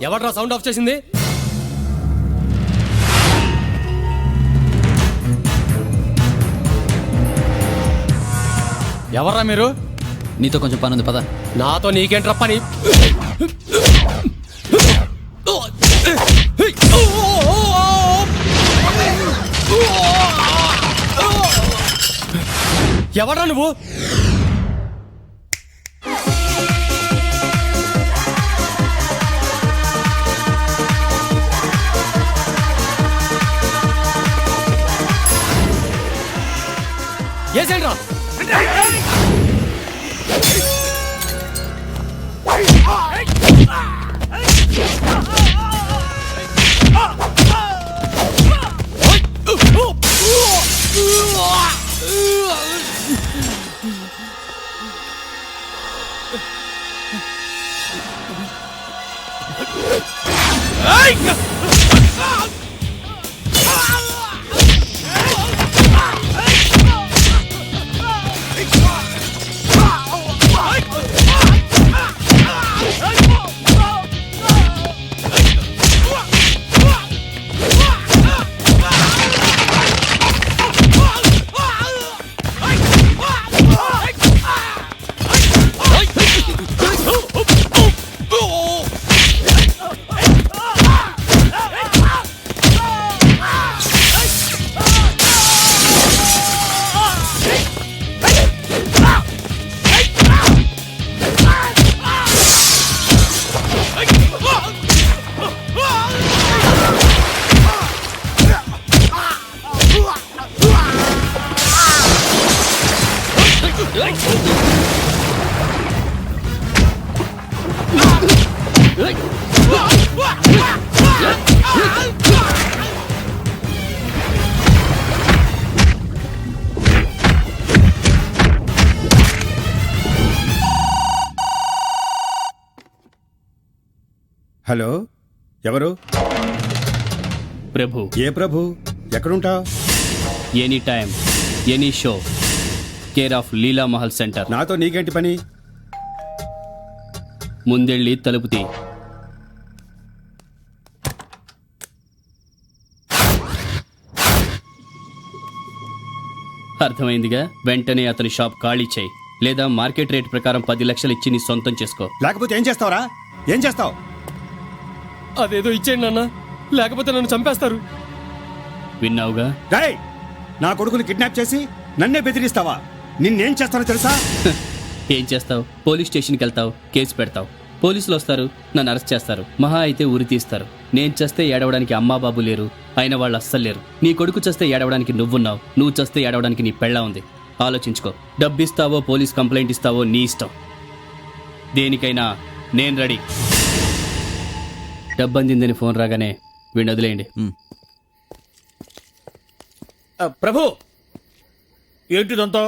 ఎవడ్రా sound of చేసింది? ఎవర్రా మీరు? నీతో కొంచెం పని ఉంది, పద. నాతో నీకేంట్రా పని? ఎవడ్రా నువ్వు? ఏసేంట్రా? హలో, ఎవరు? ప్రభు. ఏ ప్రభు? ఎక్కడుంటావు? Any time any show, care of Leela Mahal centre. నాతో నీకేంటి పని? ముందెళ్ళి తలుపు తీ. అర్థమైందిగా? వెంటనే అతని షాప్ ఖాళీ చేయి, లేదా మార్కెట్ రేట్ ప్రకారం 10 లక్షలు ఇచ్చి నీ సొంతం చేసుకో. లేకపోతే ఏం చేస్తావురా? ఏం చేస్తావు? అదేదో ఇచ్చేయండి నాన్న, లేకపోతే నన్ను చంపేస్తారు. విన్నావుగా? రేయ్, నా కొడుకుని కిడ్నాప్ చేసి నన్నే బెదిరిస్తావా? నిన్నేం చేస్తానో తెలుసా? ఏం చేస్తావు? పోలీస్ స్టేషన్కి వెళ్తావు, కేసు పెడతావు, పోలీసులు వస్తారు, నన్ను అరెస్ట్ చేస్తారు, మహా అయితే ఉరి తీస్తారు. నేను చస్తే ఏడవడానికి అమ్మా బాబు లేరు, అయిన వాళ్ళు అస్సలు లేరు. నీ కొడుకు చస్తే ఏడవడానికి నువ్వున్నావు, నువ్వు చస్తే ఏడవడానికి నీ పెళ్ళా ఉంది. ఆలోచించుకో. డబ్బిస్తావో పోలీస్ కంప్లైంట్ ఇస్తావో నీ ఇష్టం. దేనికైనా నేను రెడీ. డబ్బు అందిందని ఫోన్ రాగానే వీడిని వదిలేయండి. ప్రభు, ఏంటిదంతా?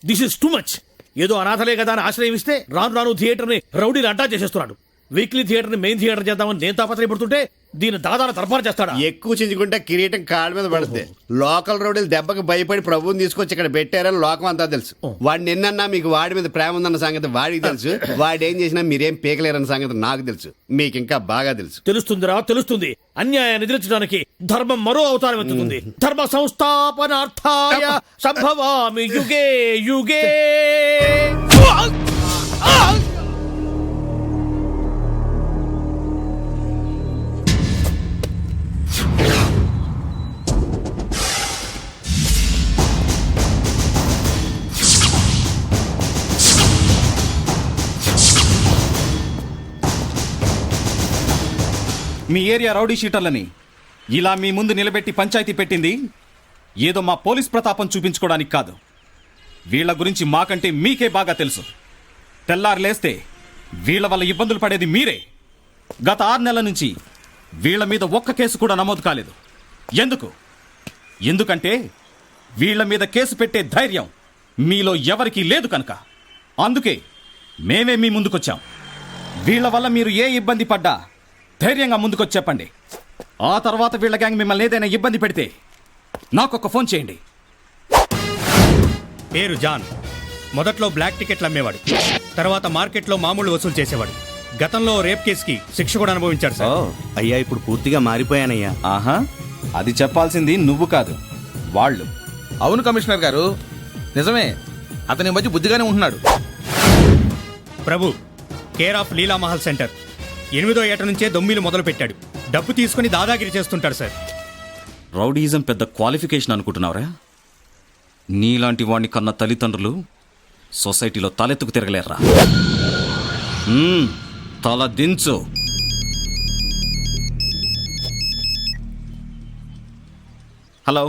This is too much. ఏదో అనాథలే కదా అని ఆశ్రయం ఇస్తే రాను రాను థియేటర్ని రౌడీలు అడ్డా చేసేస్తున్నాడు. వీక్లీ థియేటర్ని మెయిన్ థియేటర్ చేద్దామని నేను తాపత్రయపడుతుంటే దీని దాదాపు దర్బారు చేస్తాడా? ఎక్కువ చించుకుంటే కిరీటం కాళ్ళ మీద పడుతుంది. లోకల్ రౌడీలు దెబ్బకి భయపడి ప్రభువుని తీసుకొచ్చి ఇక్కడ పెట్టారని లోకం అంతా తెలుసు. వాడు నిన్నన్నా మీకు వాడి మీద ప్రేమ ఉందన్న సంగతి వాడికి తెలుసు. వాడు ఏం చేసినా మీరేం పీకలేరన్న సంగతి నాకు తెలుసు. మీకు ఇంకా బాగా తెలుసు. తెలుస్తుందిరా, తెలుస్తుంది. అన్యాయాన్ని ఎదిరించడానికి ధర్మం మరో అవతారం ఎత్తుతుంది. ధర్మ సంస్థాపనార్థాయ సంభవామి యుగే యుగే. మీ ఏరియా రౌడీ షీటర్లని ఇలా మీ ముందు నిలబెట్టి పంచాయతీ పెట్టింది ఏదో మా పోలీస్ ప్రతాపం చూపించుకోవడానికి కాదు. వీళ్ల గురించి మాకంటే మీకే బాగా తెలుసు. తెల్లారు లేస్తే వీళ్ల వల్ల ఇబ్బందులు పడేది మీరే. గత 6 నెలల నుంచి వీళ్ల మీద ఒక్క కేసు కూడా నమోదు కాలేదు. ఎందుకంటే వీళ్ల మీద కేసు పెట్టే ధైర్యం మీలో ఎవరికీ లేదు కనుక. అందుకే మేమే మీ ముందుకొచ్చాం. వీళ్ల వల్ల మీరు ఏ ఇబ్బంది పడ్డా ధైర్యంగా ముందుకొచ్చి చెప్పండి. ఆ తర్వాత వీళ్ల గ్యాంగ్ మిమ్మల్ని ఏదైనా ఇబ్బంది పెడితే నాకొక ఫోన్ చేయండి. పేరు జాన్. మొదట్లో బ్లాక్ టికెట్లు అమ్మేవాడు, తర్వాత మార్కెట్లో మామూలు వసూలు చేసేవాడు. గతంలో రేప్ కేసుకి శిక్ష కూడా అనుభవించారు సార్. అయ్యా ఇప్పుడు పూర్తిగా మారిపోయానయ్యా. ఆహా అది చెప్పాల్సింది నువ్వు కాదు, వాళ్ళు. అవును కమిషనర్ గారు, నిజమే. అతని మధ్య బుద్ధిగానే ఉంటున్నాడు. ప్రభు, కేర్ ఆఫ్ లీలామహల్ సెంటర్ 8వ ఏట నుంచే దొమ్మిలు మొదలు పెట్టాడు. డబ్బు తీసుకుని దాదాగిరి చేస్తుంటాడు సార్. రౌడీయిజం పెద్ద క్వాలిఫికేషన్ అనుకుంటున్నావురా? నీలాంటి వాణ్ణి కన్న తల్లిదండ్రులు సొసైటీలో తలెత్తుకు తిరగలేరురా. తల దించు. హలో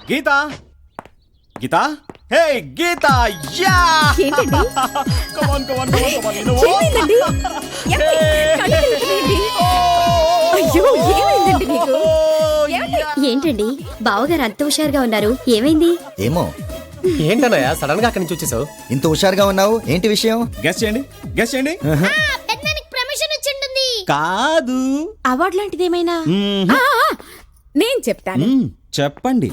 గీత, గీత, హే గీత, యా! ఏంటండి? Come on, come on, come on, come on, you know what? ఏమైందండి? ఏమండి? కళ్ళు తిరుగుతున్నాయండి. అయ్యో, ఏమైందండి మీకు? ఏంటండి బావగారు అంత హుషారుగా ఉన్నారు, ఏమైంది? ఏమో ఏంటన్నయ్య సడన్ గా అక్కడి నుంచి వచ్చేసావు? ఇంత హుషారుగా ఉన్నావు, ఏంటి విషయం? గెస్ చేయండి, గెస్ చేయండి. ప్రమోషన్ వచ్చింటుంది. కాదు. అవార్డు లాంటిది ఏమైనా? నేను చెప్తాను. చెప్పండి.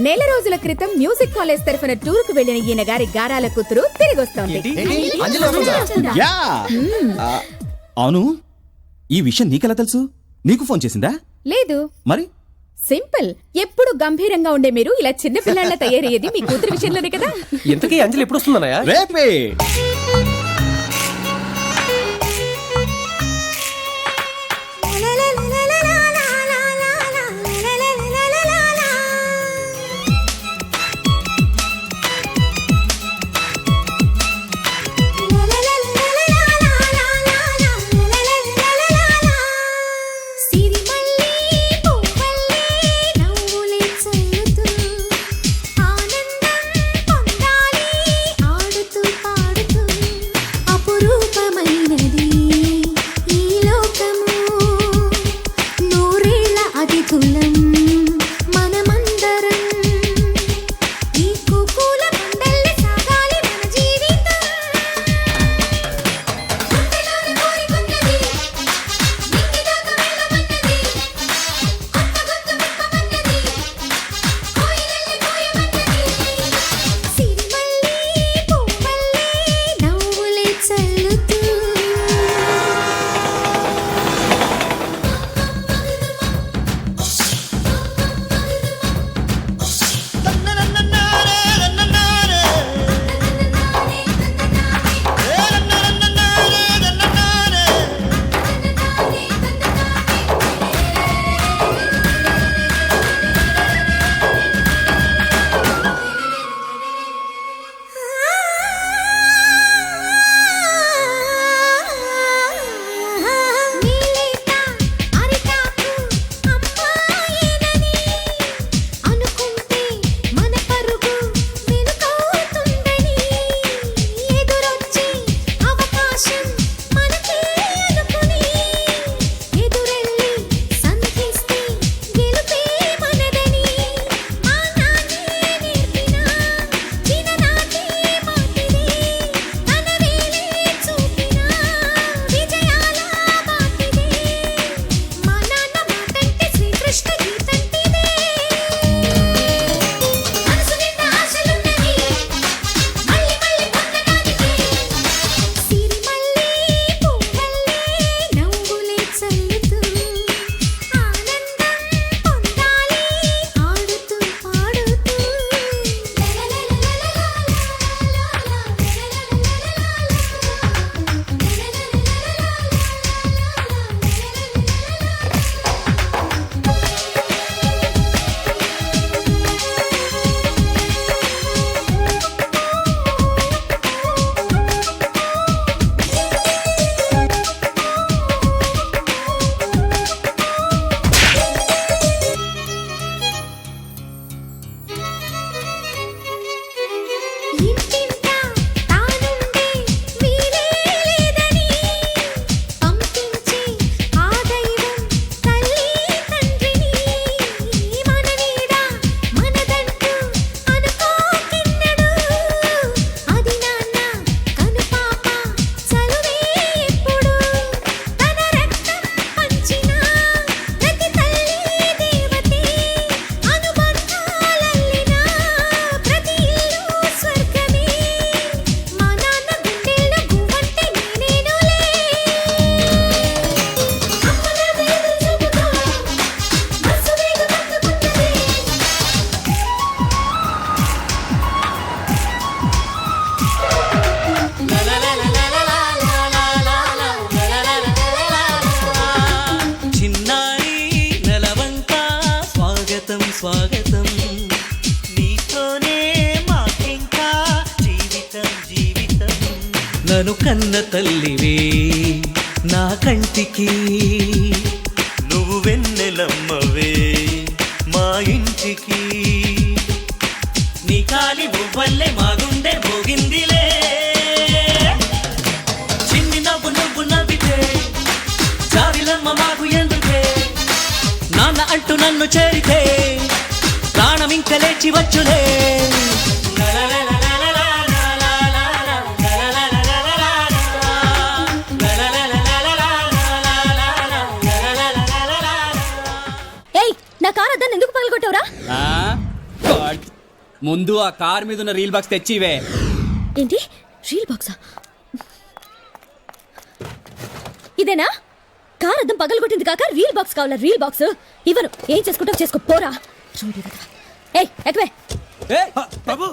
నెల రోజుల క్రితం మ్యూజిక్ కాలేజ్ తరఫున టూర్ కు వెళ్లిన ఈయన గారి గారాల కూతురు తిరిగి వస్తోంది. యా! అవును, ఈ విషయం నీకెలా తెలుసు? నీకు ఫోన్ చేసిందా? లేదు, మరి సింపుల్. ఎప్పుడు గంభీరంగా ఉండే మీరు ఇలా చిన్న పిల్లల తయారయ్యేది మీ కూతురు విషయంలోనే కదా. ఇంతకీ అంజలి ఎప్పుడు వస్తుందన్నయ్య? రేపే. కన్న తల్లివే నా కంటికి, నువ్వు వెన్నెలమ్మవే మా ఇంటికి. నీ కాలి మువ్వల్లే మా గుండె మోగిందిలే, చిన్ని నవ్వు నువ్వు నవ్వితే చావిలమ్మ మాకు ఎందుకే, నాన్న అంటూ నన్ను చేరితే ప్రాణం ఇంక లేచి వచ్చులే. ఏయ్, నా కార్ అద్దాన్ని ఎందుకు పగలగొట్టావురా? ముందు ఆ కార్ మీద ఉన్న రీల్ బాక్స్ తెచ్చివే. ఏంటి రీల్ బాక్సా? ఇదేనా కార్ అద్దం పగలగొట్టింది కాక రీల్ బాక్స్ కావాలా? రీల్ బాక్స్ ఇవ్వను. ఏం చేసుకుంటావు చేసుకో, పోరా. ఏయ్ ఎక్కవే. ప్రభు